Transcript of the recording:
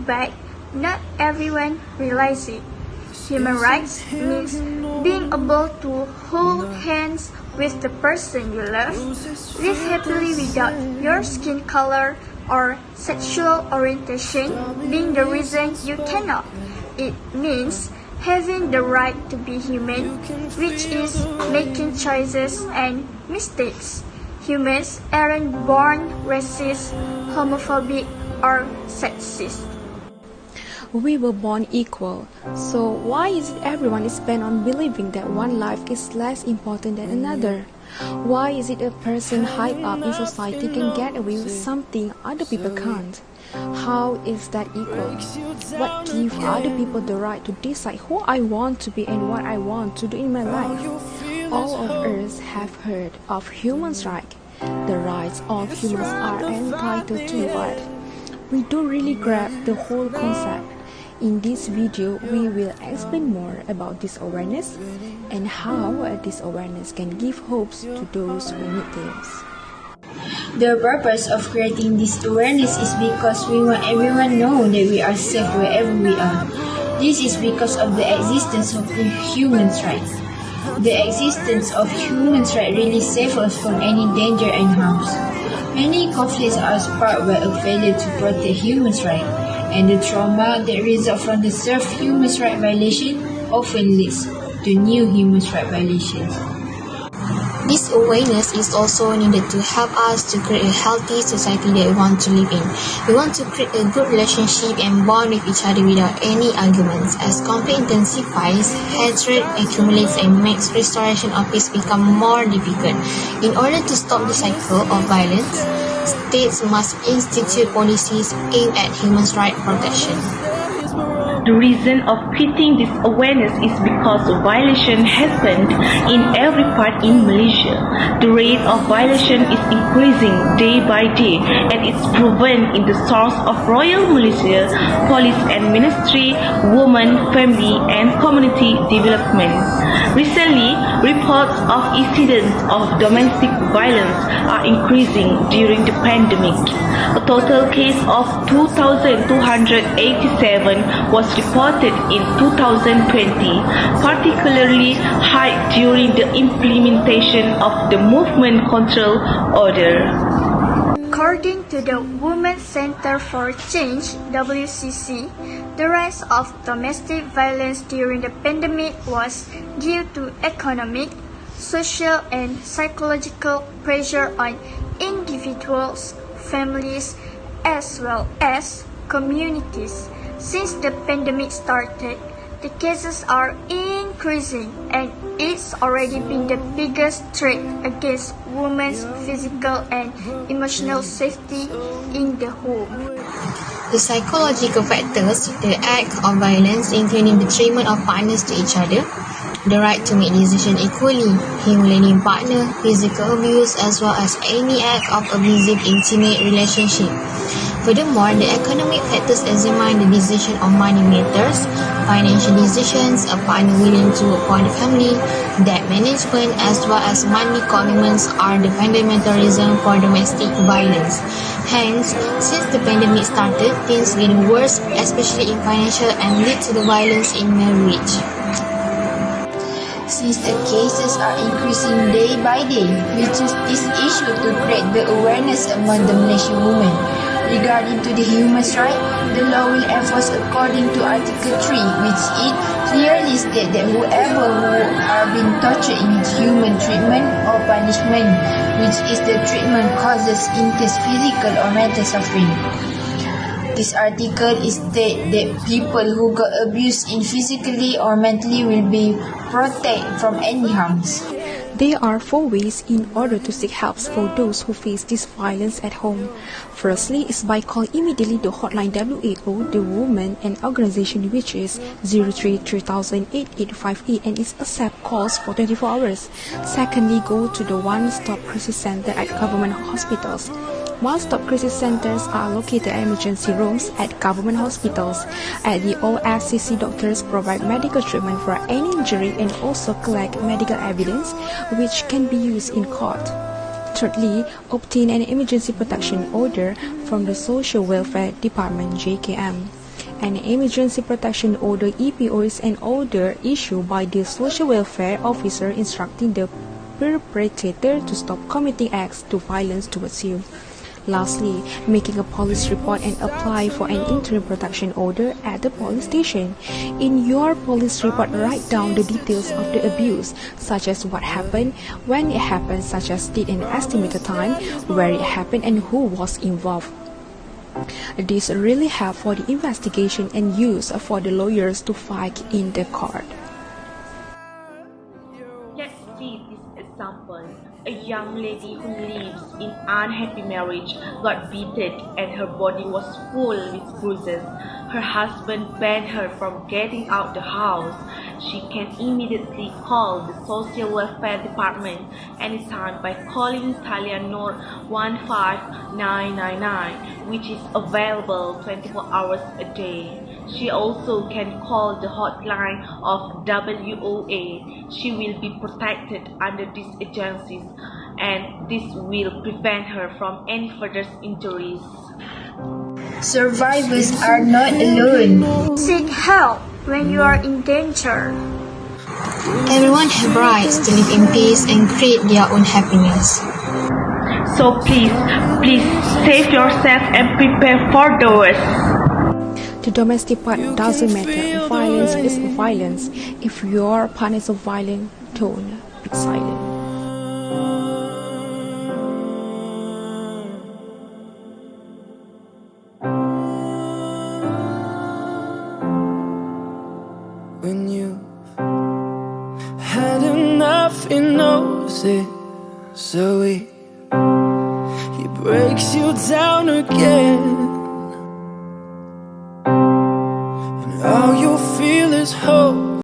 but not everyone realizes it. Human rights means being able to hold hands with the person you love, live happily without your skin color or sexual orientation being the reason you cannot. It means having the right to be human, which is making choices and mistakes. Humans aren't born racist, homophobic, or sexist. We were born equal, so why is it everyone is bent on believing that one life is less important than another? Why is it a person high up in society can get away with something other people can't? How is that equal? What gives other people the right to decide who I want to be and what I want to do in my life? All of us have heard of human rights. The rights of humans are entitled to, but we don't really grasp the whole concept. In this video, we will explain more about this awareness and how this awareness can give hopes to those who need this. The purpose of creating this awareness is because we want everyone to know that we are safe wherever we are. This is because of the existence of the human rights. The existence of human rights really saves us from any danger and harms. Many conflicts are sparked by a failure to protect human rights, and the trauma that results from the served human rights violation often leads to new human rights violations. This awareness is also needed to help us to create a healthy society that we want to live in. We want to create a good relationship and bond with each other without any arguments. As conflict intensifies, hatred accumulates and makes restoration of peace become more difficult. In order to stop the cycle of violence, states must institute policies aimed at human rights protection. The reason of creating this awareness is because violation happened in every part in Malaysia. The rate of violation is increasing day by day, and it's proven in the source of Royal Malaysia Police and Ministry, Women, Family and Community Development. Recently, reports of incidents of domestic violence are increasing during the pandemic. A total case of 2,287 was reported in 2020, particularly high during the implementation of the Movement Control Order. According to the Women's Center for Change (WCC), the rise of domestic violence during the pandemic was due to economic, social, and psychological pressure on individuals, families, as well as communities. Since the pandemic started, the cases are increasing, and it's already been the biggest threat against women's physical and emotional safety in the home. The psychological factors, the act of violence, including the treatment of partners to each other, the right to make decisions equally, humiliating partner, physical abuse, as well as any act of abusive intimate relationship. Furthermore, the economic factors examine the decision of money matters, financial decisions, a partner willing to support the family, debt management, as well as money commitments are the fundamental reason for domestic violence. Hence, since the pandemic started, things get worse, especially in financial, and lead to the violence in marriage. Since the cases are increasing day by day, we choose this issue to create the awareness among the Malaysian women. Regarding to the human rights, the law will enforce according to Article 3, which it clearly states that whoever who are being tortured in human treatment or punishment, which is the treatment causes intense physical or mental suffering. This article states that people who got abused in physically or mentally will be protected from any harms. There are 4 ways in order to seek help for those who face this violence at home. Firstly is by calling immediately the hotline WHO, the woman and organization, which is 03-3000-8858 and is accept calls for 24 hours. Secondly, go to the one-stop crisis center at government hospitals. One-stop crisis centers are located at emergency rooms at government hospitals. At the OFCC, doctors provide medical treatment for any injury and also collect medical evidence which can be used in court. Thirdly, obtain an emergency protection order from the Social Welfare Department (JKM). An emergency protection order (EPO) is an order issued by the social welfare officer instructing the perpetrator to stop committing acts of violence towards you. Lastly, making a police report and apply for an interim protection order at the police station. In your police report, write down the details of the abuse, such as what happened, when it happened, such as date and estimated time, where it happened, and who was involved. This really help for the investigation and use for the lawyers to fight in the court. Let's see this example. A young lady who lives in unhappy marriage got beaten and her body was full with bruises. Her husband banned her from getting out the house. She can immediately call the social welfare department anytime by calling Italian NURUL 15999, which is available 24 hours a day. She also can call the hotline of WOA. She will be protected under these agencies, and this will prevent her from any further injuries. Survivors are not alone. Seek help when you are in danger. Everyone has rights to live in peace and create their own happiness. So please save yourself and prepare for the worst. The domestic part doesn't matter. Violence is violence. If your partner is violent, don't be silent. When you had enough, he knows it. So he breaks you down again. All you feel is hope.